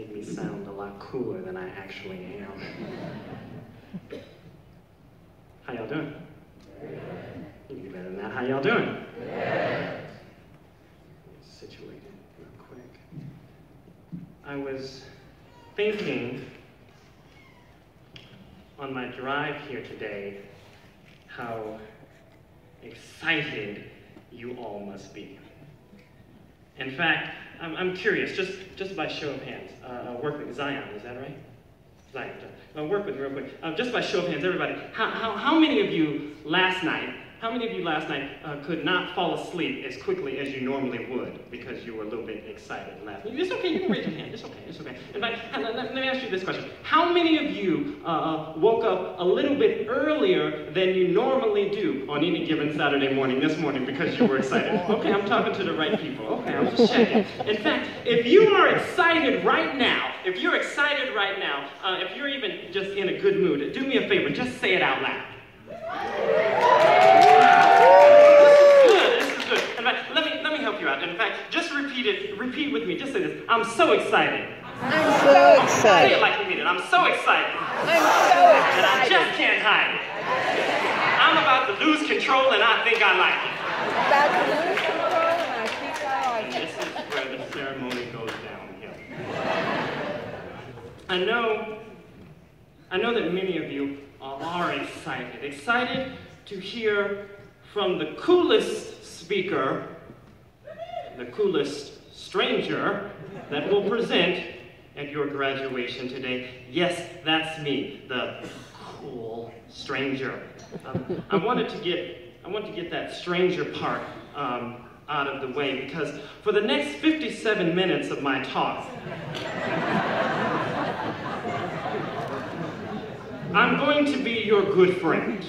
made me sound a lot cooler than I actually am. How y'all doing? You can do better than that. How y'all doing? Situated real quick. I was thinking on my drive here today how excited you all must be. In fact, I'm curious, just by show of hands, work with Zion, is that right? Zion, work with me real quick. Just by show of hands, everybody, how many of you last night could not fall asleep as quickly as you normally would because you were a little bit excited and laughing? It's okay, you can raise your hand, it's okay. In fact, let me ask you this question. How many of you woke up a little bit earlier than you normally do on any given Saturday morning this morning because you were excited? Okay, I'm talking to the right people. Okay, I'm just checking. In fact, if you are excited right now, if you're even just in a good mood, do me a favor, just say it out loud. This is good. In fact, let me help you out. In fact, just repeat with me. Just say this. I'm so excited. I'm so excited. Say it like you mean it. I'm so excited. I'm so excited. And I just can't hide it. I'm about to lose control and I think I like it. About to lose control and I think I like it. This is where the ceremony goes downhill. I know that many of you are excited to hear from the coolest speaker, the coolest stranger that will present at your graduation today. Yes, that's me, the cool stranger. I want to get that stranger part out of the way because for the next 57 minutes of my talk, I'm going to be your good friend.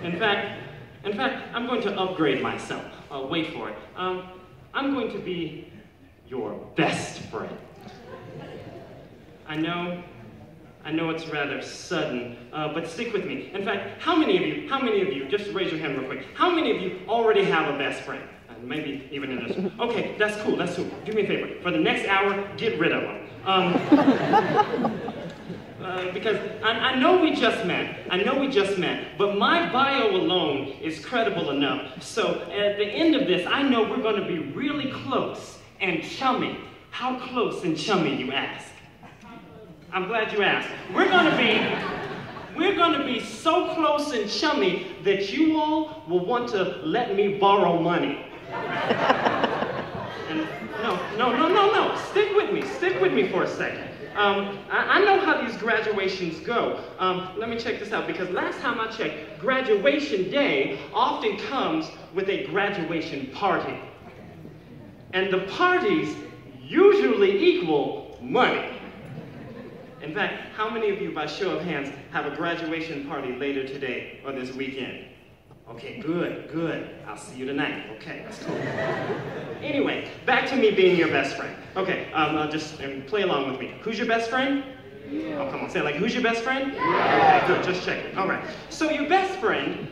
In fact, I'm going to upgrade myself. Wait for it. I'm going to be your best friend. I know it's rather sudden, but stick with me. In fact, how many of you, just raise your hand real quick, how many of you already have a best friend? Maybe even in this one. Okay, that's cool. Do me a favor. For the next hour, get rid of them. Because I know we just met, but my bio alone is credible enough. So at the end of this, I know we're going to be really close and chummy. How close and chummy, you ask? I'm glad you asked. We're going to be so close and chummy that you all will want to let me borrow money. And no. Stick with me for a second. I know how these graduations go. Let me check this out, because last time I checked, graduation day often comes with a graduation party. And the parties usually equal money. In fact, how many of you, by show of hands, have a graduation party later today or this weekend? Okay, good. I'll see you tonight. Okay, that's cool. Anyway, back to me being your best friend. Okay, just play along with me. Who's your best friend? Yeah. Oh, come on, say it like, who's your best friend? Yeah. Okay, good, just checking. All right, so your best friend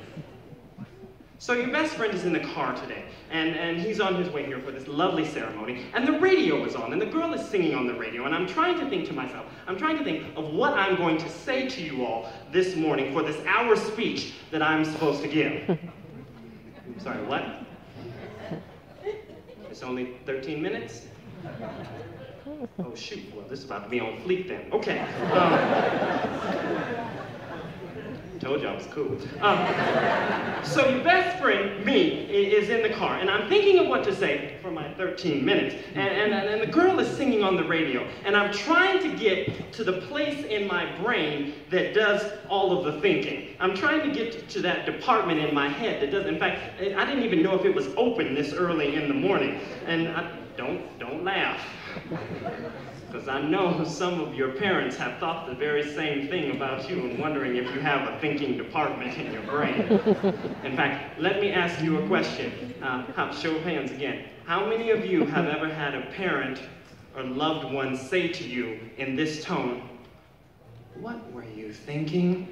is in the car today, and he's on his way here for this lovely ceremony, and the radio is on, and the girl is singing on the radio, and I'm trying to think of what I'm going to say to you all this morning for this hour speech that I'm supposed to give. I'm sorry, what? It's only 13 minutes? Oh, shoot, well, this is about to be on fleek then. Okay. Told you I was cool. So your best friend, me, is in the car, and I'm thinking of what to say for my 13 minutes, and the girl is singing on the radio, and I'm trying to get to the place in my brain that does all of the thinking. I'm trying to get to that department in my head that does, in fact, I didn't even know if it was open this early in the morning, and don't laugh. Because I know some of your parents have thought the very same thing about you and wondering if you have a thinking department in your brain. In fact, let me ask you a question. Show of hands again. How many of you have ever had a parent or loved one say to you in this tone, "What were you thinking?"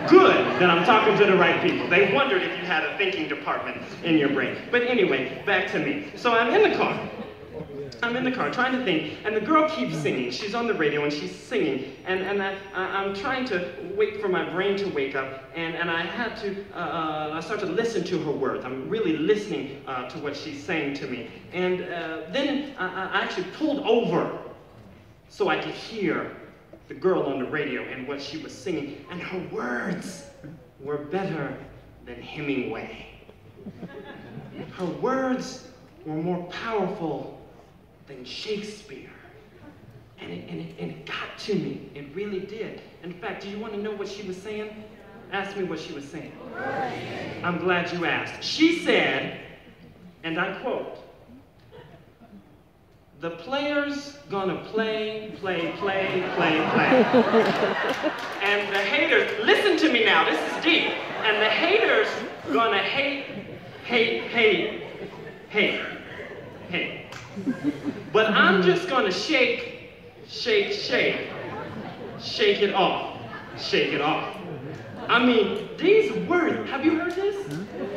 Good, then I'm talking to the right people. They wondered if you had a thinking department in your brain. But anyway, back to me. So I'm in the car. I'm in the car trying to think, and the girl keeps singing. She's on the radio and she's singing, and I'm trying to wait for my brain to wake up, and I had to, I start to listen to her words. I'm really listening to what she's saying to me. And then I actually pulled over so I could hear the girl on the radio and what she was singing, and her words were better than Hemingway. Her words were more powerful than Shakespeare. And it got to me. It really did. In fact, do you want to know what she was saying? Ask me what she was saying. I'm glad you asked. She said, and I quote, "The player's gonna play, play, play, play, play." And the haters, listen to me now, this is deep. And the haters gonna hate, hate, hate, hate, hate. But I'm just gonna shake, shake, shake, shake it off, shake it off. I mean, these words, have you heard this?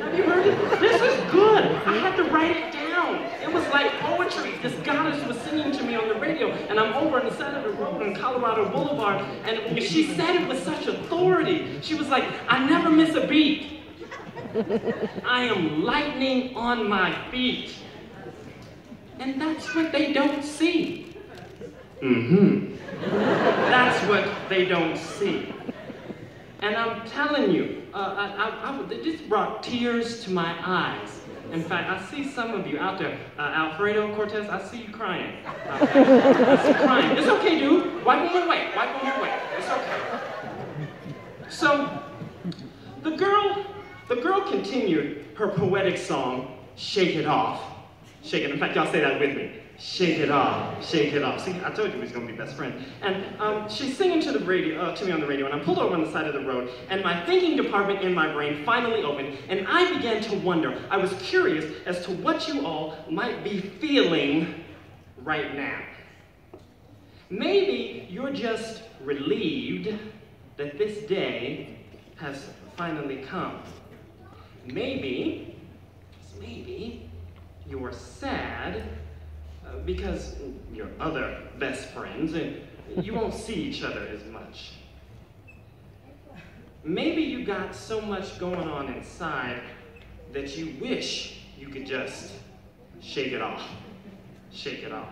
Have you heard it? This is good. I had to write it down. It was like poetry. This goddess was singing to me on the radio, and I'm over on the side of the road on Colorado Boulevard, and she said it with such authority. She was like, "I never miss a beat. I am lightning on my feet." And that's what they don't see. That's what they don't see. And I'm telling you, this brought tears to my eyes. In fact, I see some of you out there. Alfredo Cortez, I see you crying. I see you crying. It's okay, dude. Wipe them away. Wipe them away. It's okay. So, the girl continued her poetic song, "Shake It Off." Shake it. In fact, y'all say that with me. Shake it off, shake it off. See, I told you we was gonna be best friends. And she's singing to the radio, to me on the radio, and I'm pulled over on the side of the road, and my thinking department in my brain finally opened, and I began to wonder. I was curious as to what you all might be feeling right now. Maybe you're just relieved that this day has finally come. Maybe you're sad because your other best friends and you won't see each other as much. Maybe you got so much going on inside that you wish you could just shake it off. Shake it off.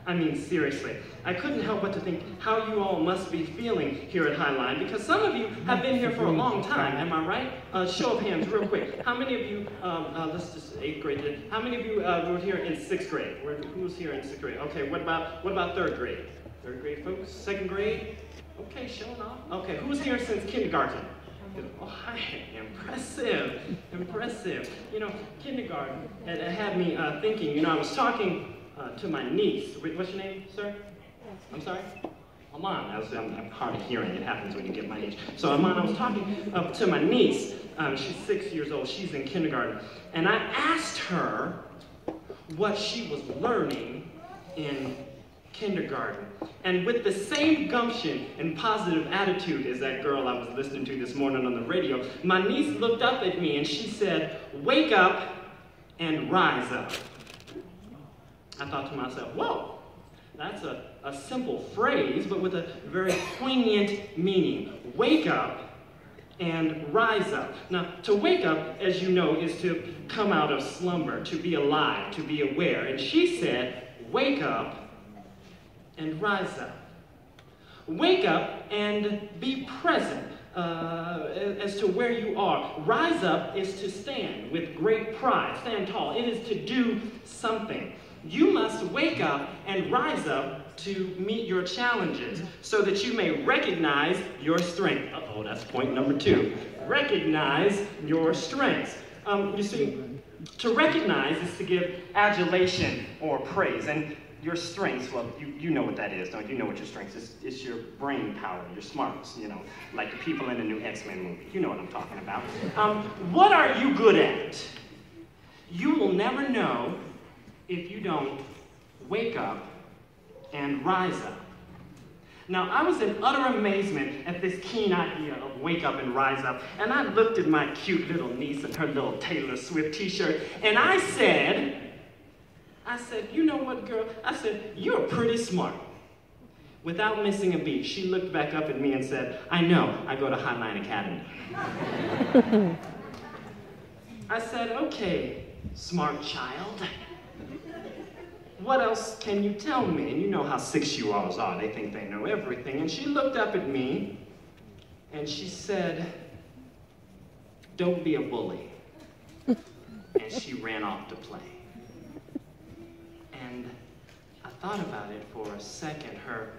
I mean, seriously, I couldn't help but to think how you all must be feeling here at Highline, because some of you have been here for a long time, am I right? Show of hands, real quick. How many of you, let's just 8th grade, how many of you were here in 6th grade? Who was here in 6th grade? Okay, what about 3rd grade? 3rd grade folks? 2nd grade? Okay, showing off. Okay, who's here since kindergarten? Oh, hi, impressive, impressive. You know, kindergarten had me thinking, you know, I was talking to my niece. What's your name, sir? I'm sorry? Aman. I'm hard of hearing. It happens when you get my age. So Aman, I was talking to my niece. She's 6 years old. She's in kindergarten. And I asked her what she was learning in kindergarten. And with the same gumption and positive attitude as that girl I was listening to this morning on the radio, my niece looked up at me and she said, "Wake up and rise up." I thought to myself, whoa, that's a simple phrase, but with a very poignant meaning. Wake up and rise up. Now, to wake up, as you know, is to come out of slumber, to be alive, to be aware. And she said, wake up and rise up. Wake up and be present as to where you are. Rise up is to stand with great pride, stand tall. It is to do something. You must wake up and rise up to meet your challenges so that you may recognize your strength. Uh-oh, that's point number 2. Recognize your strengths. You see, to recognize is to give adulation or praise. And your strengths, well, you know what that is, don't you? You know what your strengths is. It's your brain power, your smarts, you know, like the people in the new X-Men movie. You know what I'm talking about. What are you good at? You will never know if you don't wake up and rise up. Now, I was in utter amazement at this keen idea of wake up and rise up, and I looked at my cute little niece in her little Taylor Swift t-shirt, and I said, I said, you know what, girl? I said, you're pretty smart. Without missing a beat, she looked back up at me and said, I know, I go to Highline Academy. I said, okay, smart child. What else can you tell me? And you know how 6-year-olds are. They think they know everything. And she looked up at me and she said, don't be a bully. And she ran off to play. And I thought about it for a second. Her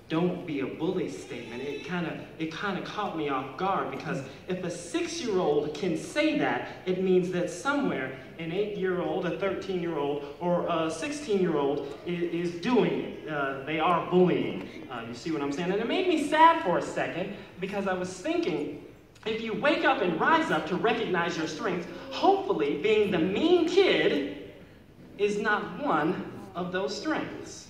don't be a bully statement, it kind of caught me off guard, because if a 6-year-old can say that, it means that somewhere an 8-year-old, a 13-year-old, or a 16-year-old is doing it. They are bullying. You see what I'm saying? And it made me sad for a second, because I was thinking, if you wake up and rise up to recognize your strengths, hopefully being the mean kid is not one of those strengths.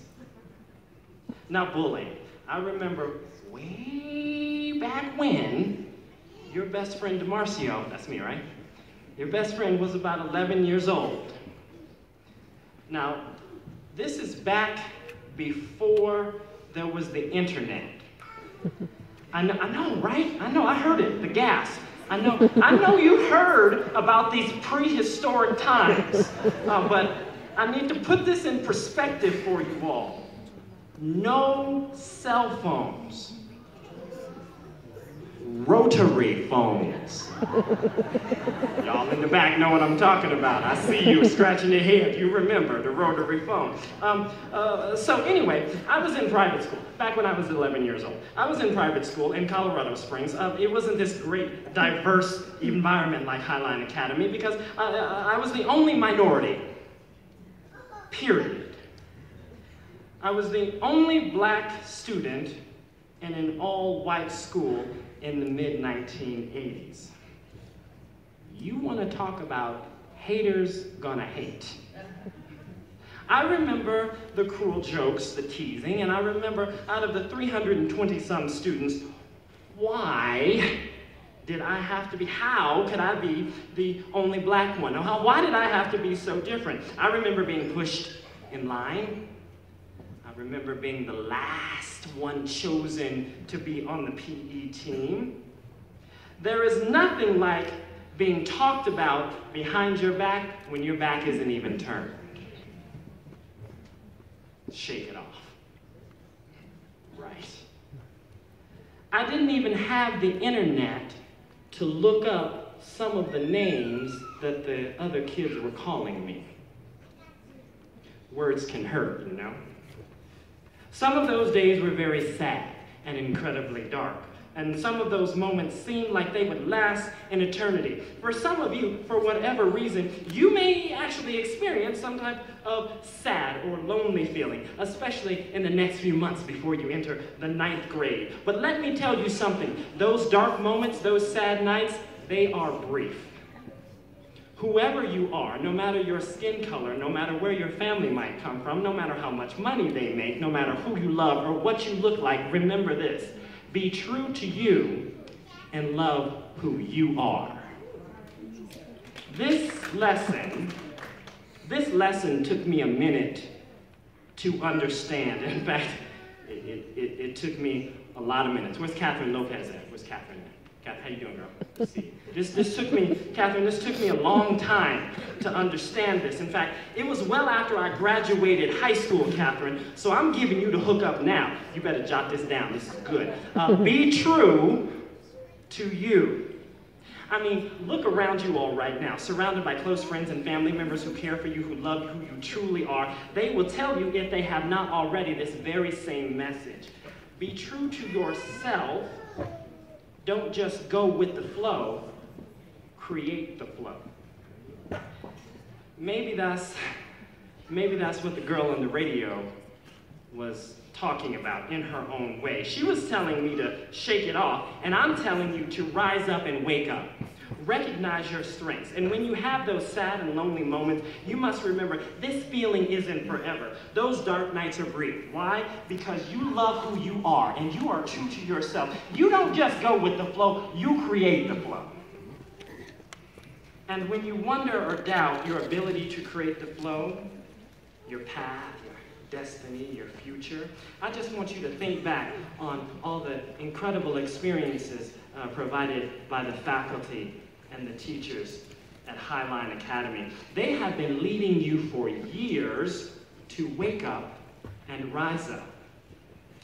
Now, bullying. I remember way back when your best friend DeMarcio, that's me, right? Your best friend was about 11 years old. Now, this is back before there was the internet. I know, right? I know, I heard it, the gasp. I know you heard about these prehistoric times, but I need to put this in perspective for you all. No cell phones. Rotary phones. Y'all in the back know what I'm talking about. I see you scratching your head. You remember the rotary phone. So anyway, I was in private school back when I was 11 years old. I was in private school in Colorado Springs. It wasn't this great, diverse environment like Highline Academy, because I was the only minority. Period. I was the only black student in an all-white school in the mid-1980s. You want to talk about haters gonna hate. I remember the cruel jokes, the teasing, and I remember out of the 320-some students, why did I have to be, how could I be the only black one? Why did I have to be so different? I remember being pushed in line. I remember being the last one chosen to be on the PE team. There is nothing like being talked about behind your back when your back isn't even turned. Shake it off. Right. I didn't even have the internet to look up some of the names that the other kids were calling me. Words can hurt, you know? Some of those days were very sad and incredibly dark, and some of those moments seemed like they would last an eternity. For some of you, for whatever reason, you may actually experience some type of sad or lonely feeling, especially in the next few months before you enter the 9th grade. But let me tell you something, those dark moments, those sad nights, they are brief. Whoever you are, no matter your skin color, no matter where your family might come from, no matter how much money they make, no matter who you love or what you look like, remember this. Be true to you and love who you are. This lesson took me a minute to understand. In fact, it took me a lot of minutes. Where's Catherine Lopez at? Where's Catherine? Catherine, how you doing, girl? Let's see. This took me, Catherine, this took me a long time to understand this. In fact, it was well after I graduated high school, Catherine, so I'm giving you the hookup now. You better jot this down. This is good. Be true to you. I mean, look around you all right now, surrounded by close friends and family members who care for you, who love you, who you truly are. They will tell you, if they have not already, this very same message. Be true to yourself. Don't just go with the flow, create the flow. Maybe that's what the girl on the radio was talking about in her own way. She was telling me to shake it off, and I'm telling you to rise up and wake up. Recognize your strengths. And when you have those sad and lonely moments, you must remember this feeling isn't forever. Those dark nights are brief. Why? Because you love who you are and you are true to yourself. You don't just go with the flow, you create the flow. And when you wonder or doubt your ability to create the flow, your path, your destiny, your future. I just want you to think back on all the incredible experiences provided by the faculty and the teachers at Highline Academy. They have been leading you for years to wake up and rise up.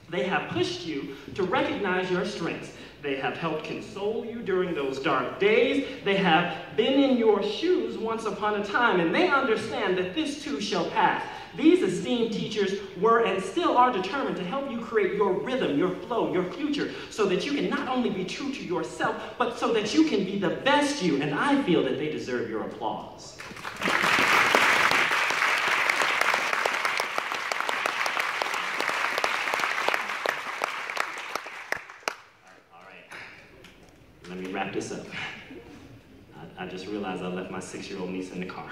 They have pushed you to recognize your strengths. They have helped console you during those dark days. They have been in your shoes once upon a time, and they understand that this too shall pass. These esteemed teachers were and still are determined to help you create your rhythm, your flow, your future, so that you can not only be true to yourself, but so that you can be the best you, and I feel that they deserve your applause. Let me wrap this up. I just realized I left my 6-year-old niece in the car.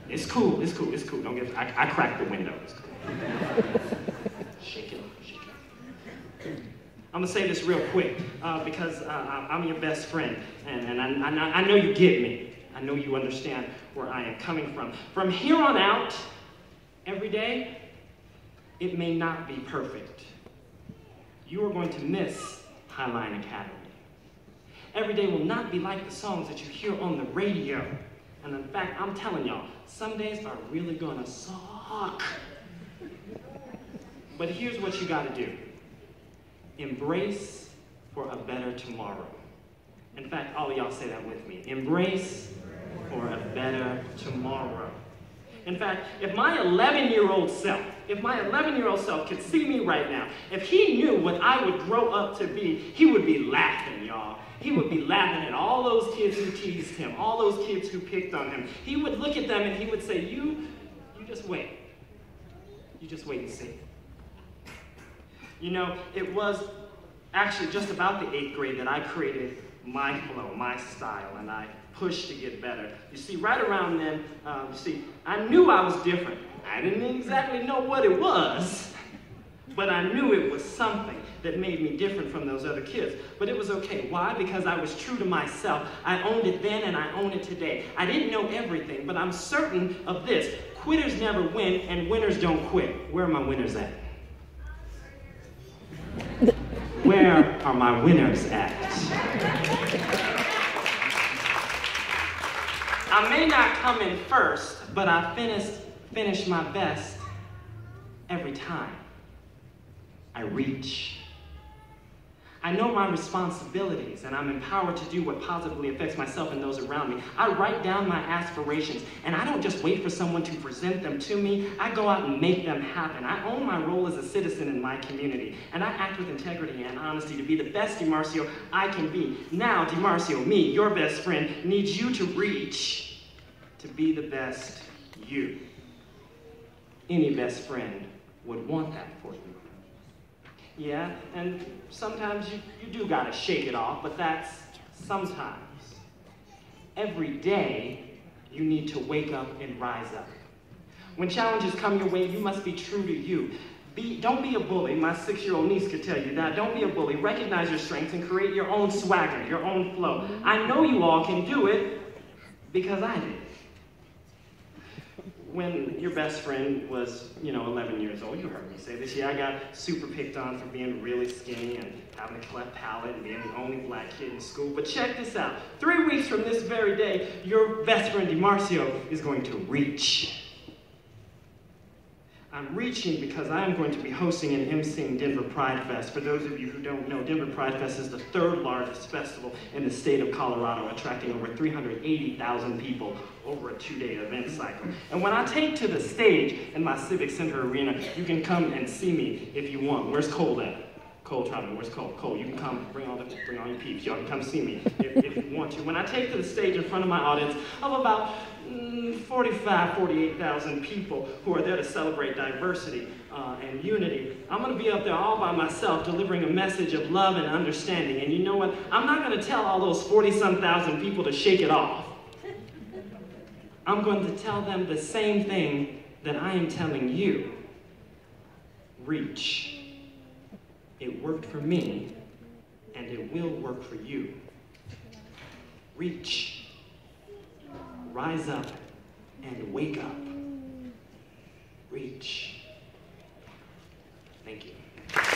It's cool, it's cool, it's cool. Don't get, I cracked the window. It's cool. Shake it, shake it. I'm gonna say this real quick because I'm your best friend, and I know you get me. I know you understand where I am coming from. From here on out, every day, it may not be perfect. You are going to miss Highline Academy. Every day will not be like the songs that you hear on the radio. And in fact, I'm telling y'all, some days are really gonna suck. But here's what you gotta do. Embrace for a better tomorrow. In fact, all of y'all say that with me. Embrace for a better tomorrow. In fact, if my 11-year-old self could see me right now, if he knew what I would grow up to be, he would be laughing, y'all. He would be laughing at all those kids who teased him, all those kids who picked on him. He would look at them and he would say, you just wait. You just wait and see. You know, it was actually just about the 8th grade that I created my flow, my style, and I pushed to get better. You see, right around then, I knew I was different. I didn't exactly know what it was, but I knew it was something that made me different from those other kids. But it was okay. Why? Because I was true to myself. I owned it then and I own it today. I didn't know everything, but I'm certain of this. Quitters never win and winners don't quit. Where are my winners at? Where are my winners at? I may not come in first, but I finish my best every time. I reach. I know my responsibilities, and I'm empowered to do what positively affects myself and those around me. I write down my aspirations, and I don't just wait for someone to present them to me. I go out and make them happen. I own my role as a citizen in my community, and I act with integrity and honesty to be the best DeMarcio I can be. Now, DeMarcio, me, your best friend, needs you to reach to be the best you. Any best friend would want that for you. Yeah, and sometimes you do gotta shake it off, but that's sometimes. Every day, you need to wake up and rise up. When challenges come your way, you must be true to you. Don't be a bully. My 6-year-old niece could tell you that. Don't be a bully. Recognize your strengths and create your own swagger, your own flow. I know you all can do it because I did. When your best friend was, 11 years old, you heard me say this, I got super picked on for being really skinny and having a cleft palate and being the only black kid in school. But check this out. 3 weeks from this very day, your best friend DeMarcio is going to reach. I'm reaching because I'm going to be hosting and emceeing Denver Pride Fest. For those of you who don't know, Denver Pride Fest is the 3rd largest festival in the state of Colorado, attracting over 380,000 people over a 2-day event cycle. And when I take to the stage in my Civic Center arena, you can come and see me if you want. Where's Cole at? Cole Troutman, where's Cole? Cole, you can come, bring all your peeps. Y'all can come see me if you want to. When I take to the stage in front of my audience of about 48,000 people who are there to celebrate diversity and unity, I'm going to be up there all by myself delivering a message of love and understanding. And you know what? I'm not going to tell all those 40-some thousand people to shake it off. I'm going to tell them the same thing that I am telling you. Reach. It worked for me, and it will work for you. Reach. Rise up and wake up. reach. Thank you.